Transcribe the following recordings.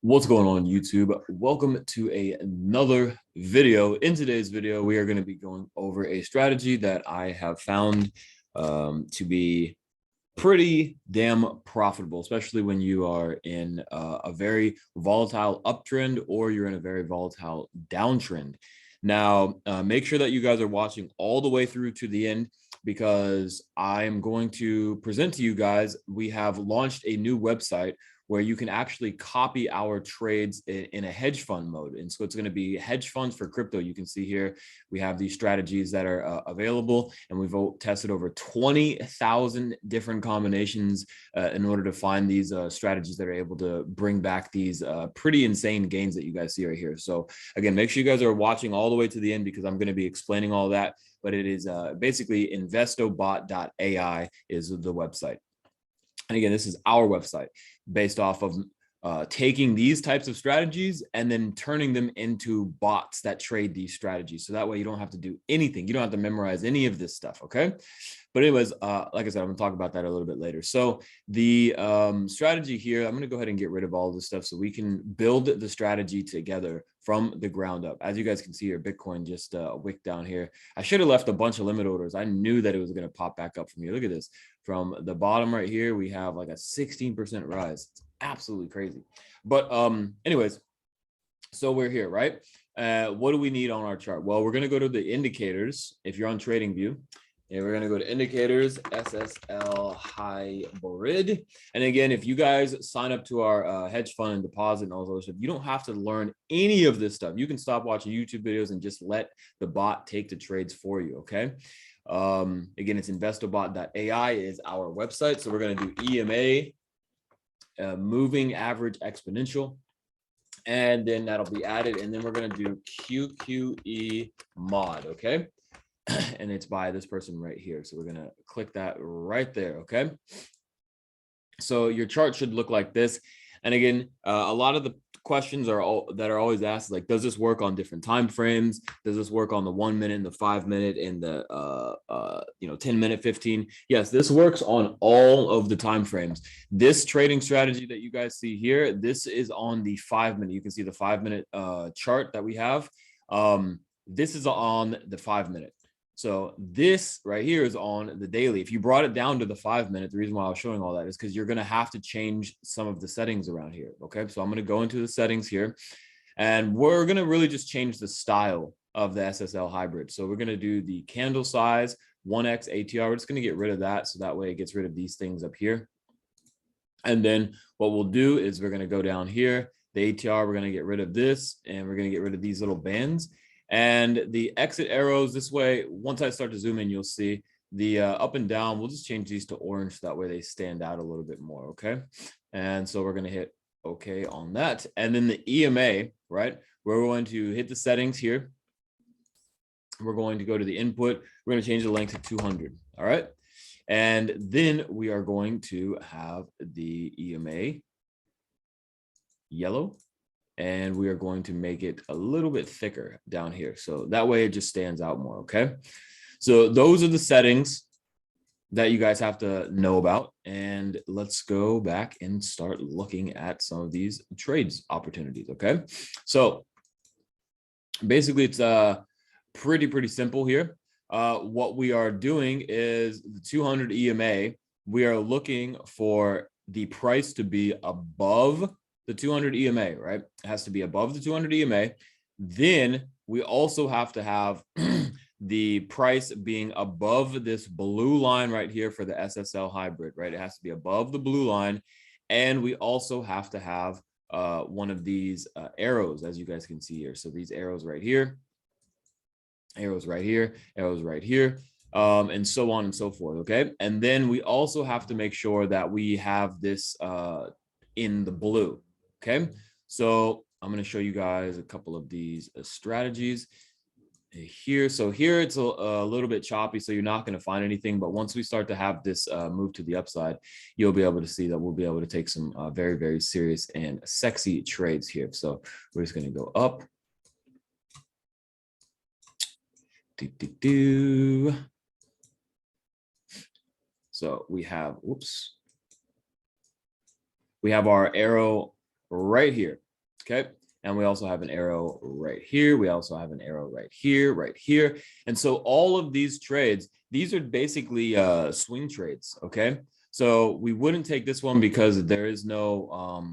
What's going on YouTube? Welcome to another video. In today's video, we are going to be going over a strategy that I have found to be pretty damn profitable, especially when you are in a very volatile uptrend or you're in a very volatile downtrend. Now, make sure that you guys are watching all the way through to the end because I'm going to present to you guys, we have launched a new website where you can actually copy our trades in a hedge fund mode. And so it's going to be hedge funds for crypto. You can see here, we have these strategies that are available, and we've tested over 20,000 different combinations in order to find these strategies that are able to bring back these pretty insane gains that you guys see right here. So again, make sure you guys are watching all the way to the end because I'm going to be explaining all that, but it is basically investobot.ai is the website. And again, this is our website based off of taking these types of strategies and then turning them into bots that trade these strategies. So that way you don't have to do anything. You don't have to memorize any of this stuff. Okay. But anyways, like I said, I'm gonna talk about that a little bit later. So the strategy here, I'm gonna go ahead and get rid of all this stuff so we can build the strategy together from the ground up. As you guys can see here, Bitcoin just wicked down here. I should have left a bunch of limit orders. I knew that it was gonna pop back up from here. Look at this. From the bottom right here, we have like a 16% rise. It's absolutely crazy. But anyways, so we're here, right? What do we need on our chart? Well, we're going to go to the indicators. If you're on Tradingview, and we're going to go to indicators, SSL hybrid. And again, if you guys sign up to our hedge fund and deposit and all those stuff, you don't have to learn any of this stuff. You can stop watching YouTube videos and just let the bot take the trades for you. Okay. Again, it's investobot.ai is our website. So we're going to do EMA, moving average exponential, and then that'll be added. And then we're going to do QQE mod. Okay. And it's by this person right here. So we're going to click that right there. Okay. So your chart should look like this. And again, a lot of the questions are always asked, like, does this work on different time frames? Does this work on the 1 minute and the 5 minute and the 10 minute, 15? Yes, this works on all of the time frames. This trading strategy that you guys see here, this is on the 5 minute. You can see the 5 minute chart that we have. This is on the 5 minute. So this right here is on the daily. If you brought it down to the 5 minute, the reason why I was showing all that is because you're going to have to change some of the settings around here. Okay. So I'm going to go into the settings here and we're going to really just change the style of the SSL hybrid. So we're going to do the candle size 1x ATR. We're just going to get rid of that. So that way it gets rid of these things up here. And then what we'll do is we're going to go down here, the ATR, we're going to get rid of this and we're going to get rid of these little bands. And the exit arrows this way, once I start to zoom in, you'll see the up and down. We'll just change these to orange. So that way they stand out a little bit more. Okay. And so we're going to hit OK on that. And then the EMA, right? We're going to hit the settings here. We're going to go to the input. We're going to change the length to 200. All right. And then we are going to have the EMA yellow. And we are going to make it a little bit thicker down here. So that way it just stands out more, okay? So those are the settings that you guys have to know about. And let's go back and start looking at some of these trades opportunities, okay? So basically it's pretty simple here. What we are doing is the 200 EMA, we are looking for the price to be above the 200 EMA, right? It has to be above the 200 EMA. Then we also have to have the price being above this blue line right here for the SSL hybrid, right? It has to be above the blue line. And we also have to have one of these arrows, as you guys can see here. So these arrows right here, arrows right here, arrows right here, and so on and so forth, okay? And then we also have to make sure that we have this in the blue. Okay, so I'm going to show you guys a couple of these strategies here. So here it's a little bit choppy, so you're not going to find anything. But once we start to have this move to the upside, you'll be able to see that we'll be able to take some very serious and sexy trades here. So we're just going to go up. So we have, whoops, we have our arrow right here. Okay. And we also have an arrow right here. We also have an arrow right here, right here. And so all of these trades, these are basically swing trades. Okay. So we wouldn't take this one because there is no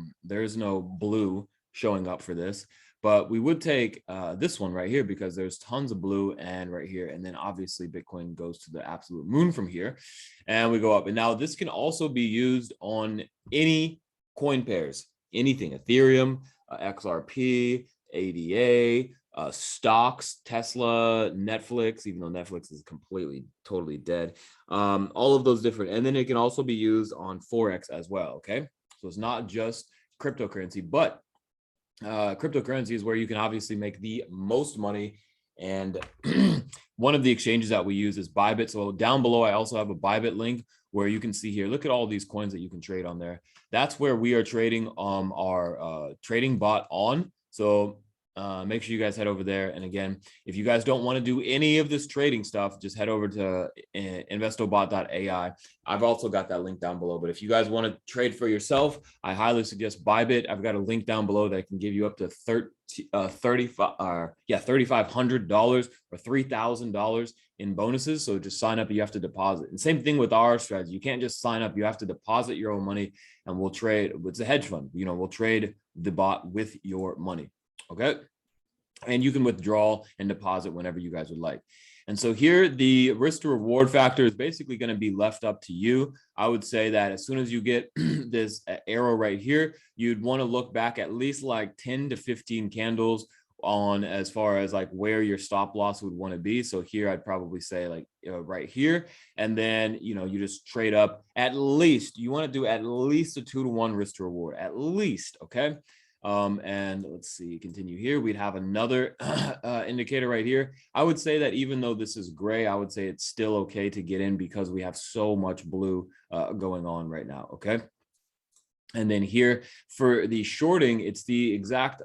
blue showing up for this. But we would take this one right here because there's tons of blue and right here. And then obviously Bitcoin goes to the absolute moon from here and we go up. And now this can also be used on any coin pairs, anything, Ethereum, XRP, ADA, stocks, Tesla, Netflix, even though Netflix is completely, totally dead. All of those different. And then it can also be used on Forex as well. Okay. So it's not just cryptocurrency, but cryptocurrency is where you can obviously make the most money. And one of the exchanges that we use is Bybit. So down below, I also have a Bybit link where you can see here, look at all these coins that you can trade on there. That's where we are trading our trading bot on. So make sure you guys head over there. And again, if you guys don't want to do any of this trading stuff, just head over to investobot.ai. I've also got that link down below. But if you guys want to trade for yourself, I highly suggest Bybit. I've got a link down below that can give you up to $3,500 or $3,000 in bonuses. So just sign up. You have to deposit. And same thing with our strategy. You can't just sign up. You have to deposit your own money, and we'll trade. It's a hedge fund. We'll trade the bot with your money. Okay. And you can withdraw and deposit whenever you guys would like. And so here, the risk to reward factor is basically going to be left up to you. I would say that as soon as you get this arrow right here, you'd want to look back at least like 10 to 15 candles on as far as like where your stop loss would want to be. So here I'd probably say like right here, and then you just trade up. At least you want to do at least a 2-to-1 risk to reward, at least. Okay. And let's see, continue here. We'd have another indicator right here. I would say that even though this is gray, I would say it's still okay to get in because we have so much blue going on right now. Okay. And then here for the shorting, it's the exact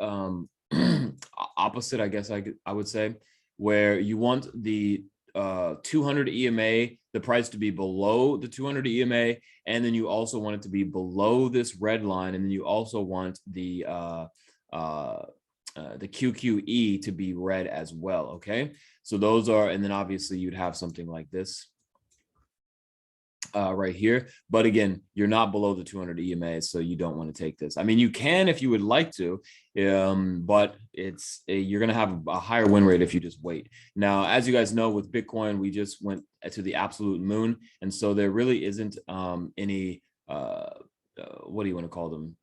opposite, I guess I would say, where you want the 200 EMA, the price to be below the 200 EMA, and then you also want it to be below this red line, and then you also want the QQE to be red as well. Okay, so those are, and then obviously you'd have something like this right here. But again, you're not below the 200 EMA, so you don't want to take this. I mean, you can if you would like to, but you're going to have a higher win rate if you just wait. Now, as you guys know, with Bitcoin, we just went to the absolute moon. And so there really isn't any, what do you want to call them?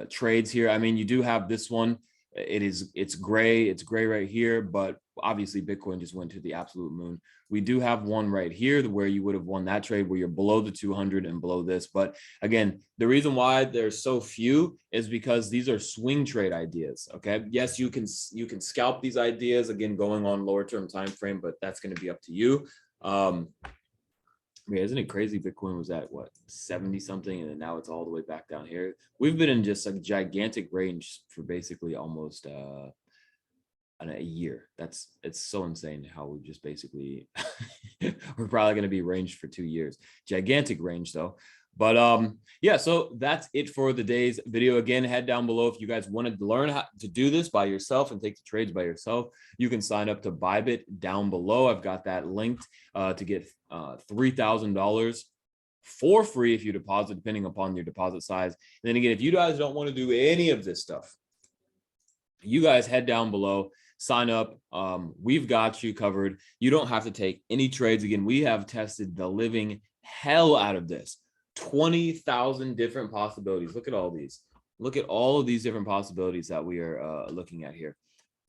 Trades here. I mean, you do have this one. It's gray right here, but obviously Bitcoin just went to the absolute moon. We do have one right here where you would have won that trade where you're below the 200 and below this. But again, the reason why there's so few is because these are swing trade ideas. Okay. Yes, you can scalp these ideas, again, going on lower term time frame, but that's going to be up to you. Yeah, isn't it crazy? Bitcoin was at what, 70 something, and then now it's all the way back down here. We've been in just a gigantic range for basically almost a year. It's so insane how we just basically we're probably going to be ranged for 2 years. Gigantic range though. But yeah, so that's it for the day's video. Again, head down below if you guys wanted to learn how to do this by yourself and take the trades by yourself. You can sign up to Bybit down below. I've got that linked to get $3,000 for free if you deposit, depending upon your deposit size. And then again, if you guys don't want to do any of this stuff, you guys head down below, sign up. We've got you covered. You don't have to take any trades. Again, we have tested the living hell out of this. 20,000 different possibilities. Look at all these. Look at all of these different possibilities that we are looking at here.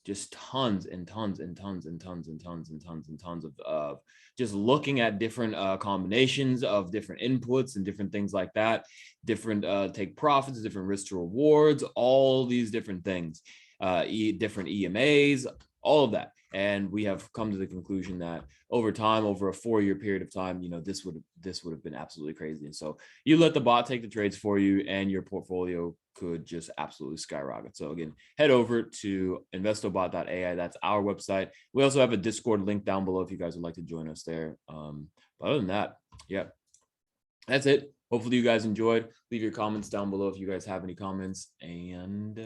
Just tons and tons and tons and tons and tons and tons and tons of just looking at different combinations of different inputs and different things like that. Different take profits, different risk to rewards, all these different things. Different EMAs, all of that. And we have come to the conclusion that over time, over a 4-year period of time, this would have been absolutely crazy. And so you let the bot take the trades for you and your portfolio could just absolutely skyrocket. So again, head over to investobot.ai. That's our website. We also have a Discord link down below if you guys would like to join us there. But other than that, yeah, that's it. Hopefully you guys enjoyed. Leave your comments down below if you guys have any comments, and